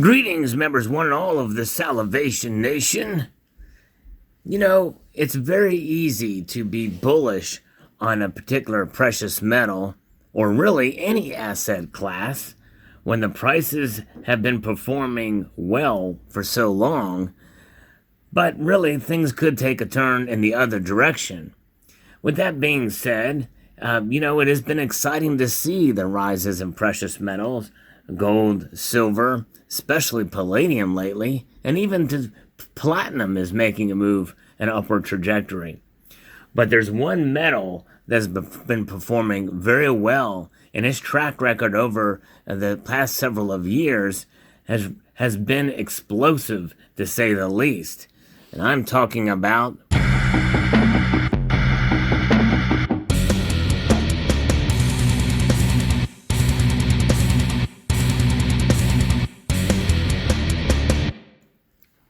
Greetings, members one and all of the Salivation Nation. You know, it's very easy to be bullish on a particular precious metal, or really any asset class, when the prices have been performing well for so long, but really things could take a turn in the other direction. With that being said, it has been exciting to see the rises in precious metals, gold, silver, especially palladium lately, and even platinum is making a move, an upward trajectory. But there's one metal that's been performing very well, and its track record over the past several of years has been explosive, to say the least. And I'm talking about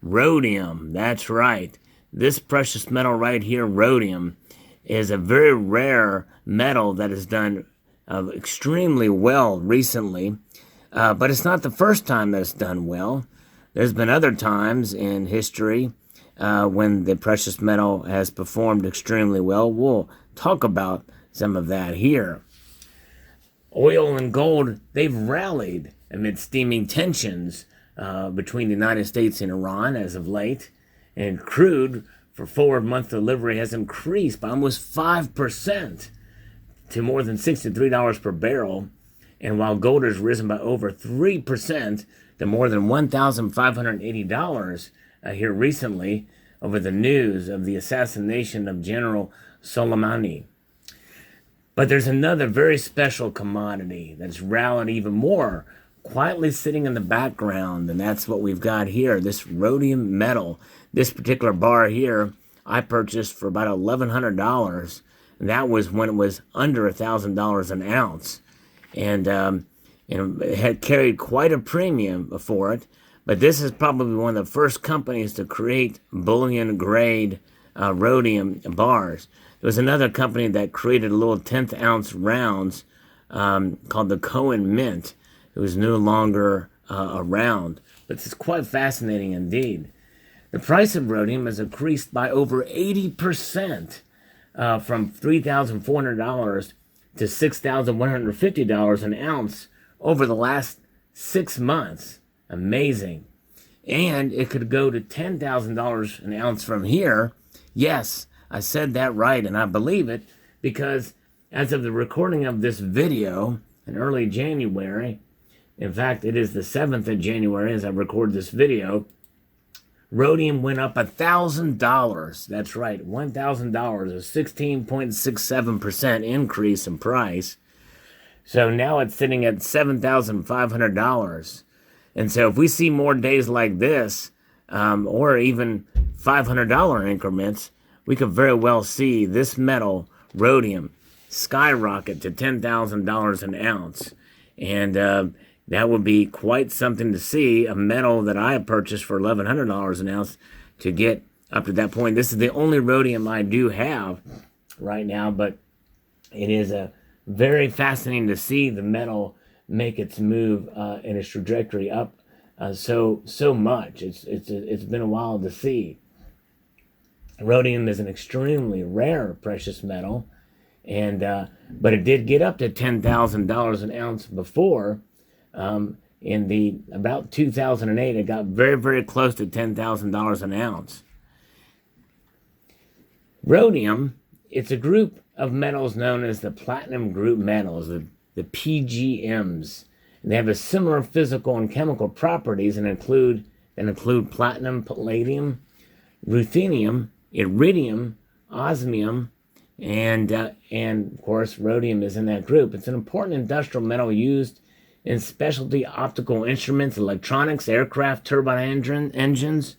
rhodium. That's right. This precious metal right here, rhodium, is a very rare metal that has done extremely well recently. But it's not the first time that it's done well. There's been other times in history when the precious metal has performed extremely well. We'll talk about some of that here. Oil and gold, they've rallied amid steaming tensions between the United States and Iran as of late, and crude for forward month delivery has increased by almost 5% to more than $63 per barrel, and while gold has risen by over 3% to more than $1,580 here recently over the news of the assassination of General Soleimani. But there's another very special commodity that's rallied even more, quietly sitting in the background, and that's what we've got here, this rhodium metal. This particular bar here I purchased for about $1,100, and that was when it was under $1,000 an ounce, and it had carried quite a premium for it. But this is probably one of the first companies to create bullion grade rhodium bars. There was another company that created little 10th ounce rounds called the Cohen Mint. It was no longer around, but it's quite fascinating indeed. The price of rhodium has increased by over 80% from $3,400 to $6,150 an ounce over the last 6 months. Amazing. And it could go to $10,000 an ounce from here. Yes, I said that right, and I believe it, because as of the recording of this video in early January, in fact, it is the 7th of January as I record this video, rhodium went up $1,000. That's right, $1,000, a 16.67% increase in price. So now it's sitting at $7,500. And so if we see more days like this, or even $500 increments, we could very well see this metal, rhodium, skyrocket to $10,000 an ounce. And that would be quite something to see, a metal that I purchased for $1,100 an ounce to get up to that point. This is the only rhodium I do have right now, but it is very fascinating to see the metal make its move in its trajectory up so much. It's been a while to see. Rhodium is an extremely rare precious metal, and but it did get up to $10,000 an ounce before. In about 2008, it got very, very close to $10,000 an ounce. Rhodium, it's a group of metals known as the platinum group metals, the PGMs. And they have a similar physical and chemical properties and include platinum, palladium, ruthenium, iridium, osmium, and of course rhodium is in that group. It's an important industrial metal used in specialty optical instruments, electronics, aircraft, turbine engines,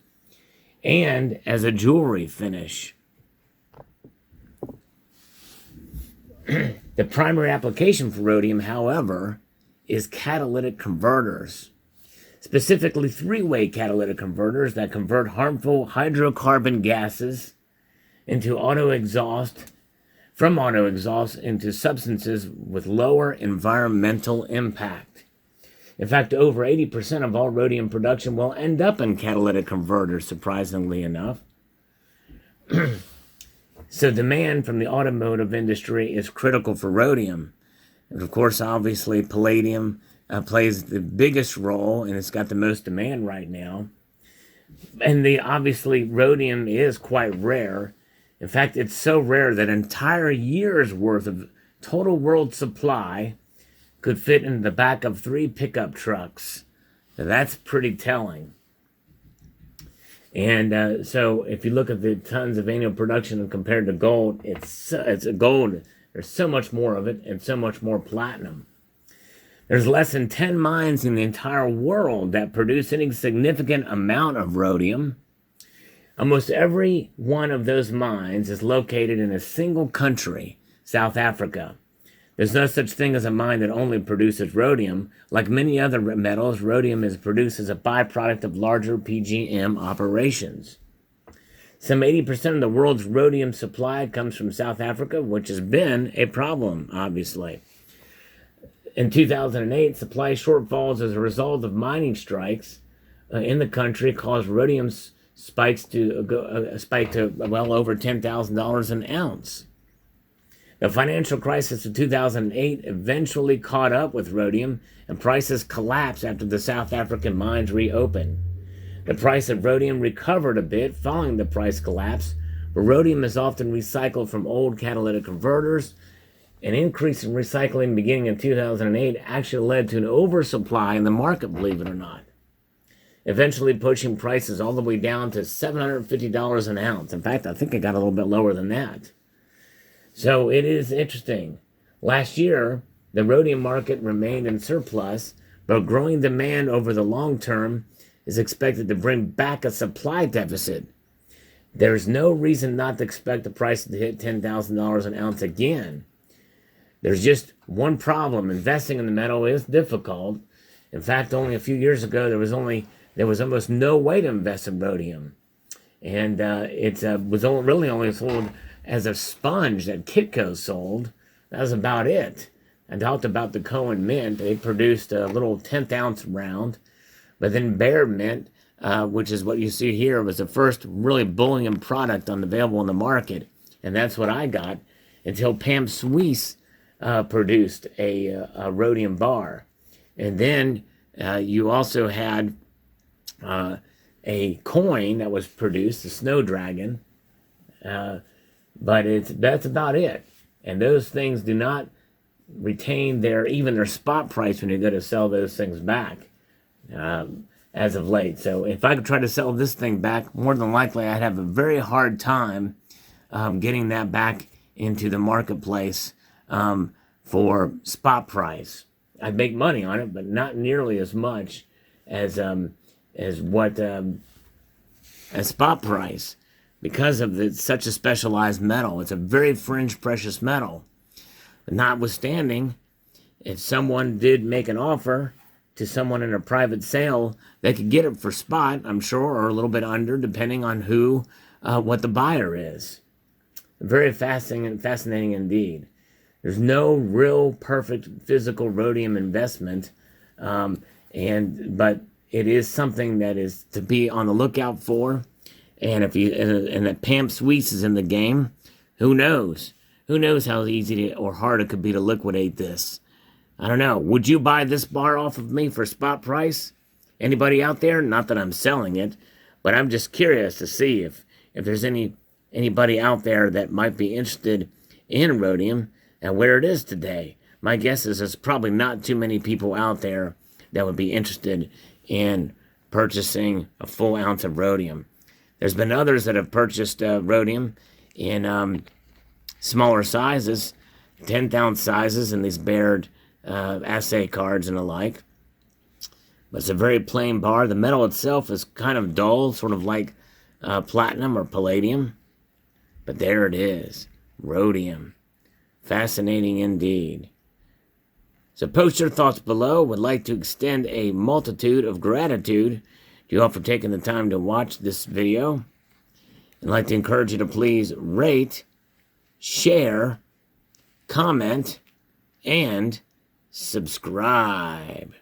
and as a jewelry finish. The primary application for rhodium, however, is catalytic converters, specifically three-way catalytic converters that convert harmful hydrocarbon gases into from auto exhaust into substances with lower environmental impact. In fact, over 80% of all rhodium production will end up in catalytic converters, surprisingly enough. So demand from the automotive industry is critical for rhodium. And of course, obviously, palladium plays the biggest role, and it's got the most demand right now. And obviously, rhodium is quite rare. In fact, it's so rare that an entire year's worth of total world supply could fit in the back of 3 pickup trucks. So that's pretty telling. And so if you look at the tons of annual production compared to gold, it's gold. There's so much more of it and so much more platinum. There's less than 10 mines in the entire world that produce any significant amount of rhodium. Almost every one of those mines is located in a single country, South Africa. There's no such thing as a mine that only produces rhodium. Like many other metals, rhodium is produced as a byproduct of larger PGM operations. Some 80% of the world's rhodium supply comes from South Africa, which has been a problem, obviously. In 2008, supply shortfalls as a result of mining strikes in the country caused rhodium spike to well over $10,000 an ounce. The financial crisis of 2008 eventually caught up with rhodium, and prices collapsed after the South African mines reopened. The price of rhodium recovered a bit following the price collapse, but rhodium is often recycled from old catalytic converters. An increase in recycling beginning in 2008 actually led to an oversupply in the market, believe it or not, eventually pushing prices all the way down to $750 an ounce. In fact, I think it got a little bit lower than that. So it is interesting. Last year, the rhodium market remained in surplus, but growing demand over the long term is expected to bring back a supply deficit. There's no reason not to expect the price to hit $10,000 an ounce again. There's just one problem. Investing in the metal is difficult. In fact, only a few years ago, there was almost no way to invest in rhodium. And it was really only sold as a sponge that Kitco sold. That was about it. I talked about the Cohen Mint. They produced a little 10th ounce round. But then Bear Mint, which is what you see here, was the first really bullion product available in the market. And that's what I got until Pam Suisse produced a rhodium bar. And then you also had a coin that was produced, the Snow Dragon. But that's about it. And those things do not retain even their spot price when you go to sell those things back as of late. So if I could try to sell this thing back, more than likely I'd have a very hard time getting that back into the marketplace for spot price. I'd make money on it, but not nearly as much as spot price. Because of such a specialized metal. It's a very fringe precious metal. But notwithstanding, if someone did make an offer to someone in a private sale, they could get it for spot, I'm sure, or a little bit under, depending on what the buyer is. Very fascinating indeed. There's no real perfect physical rhodium investment, but it is something that is to be on the lookout for. And that Pam Suisse is in the game, who knows? Who knows how easy or hard it could be to liquidate this? I don't know. Would you buy this bar off of me for spot price? Anybody out there? Not that I'm selling it, but I'm just curious to see if there's anybody out there that might be interested in rhodium and where it is today. My guess is there's probably not too many people out there that would be interested in purchasing a full ounce of rhodium. There's been others that have purchased rhodium in smaller sizes, 10th ounce sizes, in these bared assay cards and the like. But it's a very plain bar. The metal itself is kind of dull, sort of like platinum or palladium. But there it is, rhodium. Fascinating indeed. So post your thoughts below. Would like to extend a multitude of gratitude to you all for taking the time to watch this video. I'd like to encourage you to please rate, share, comment, and subscribe.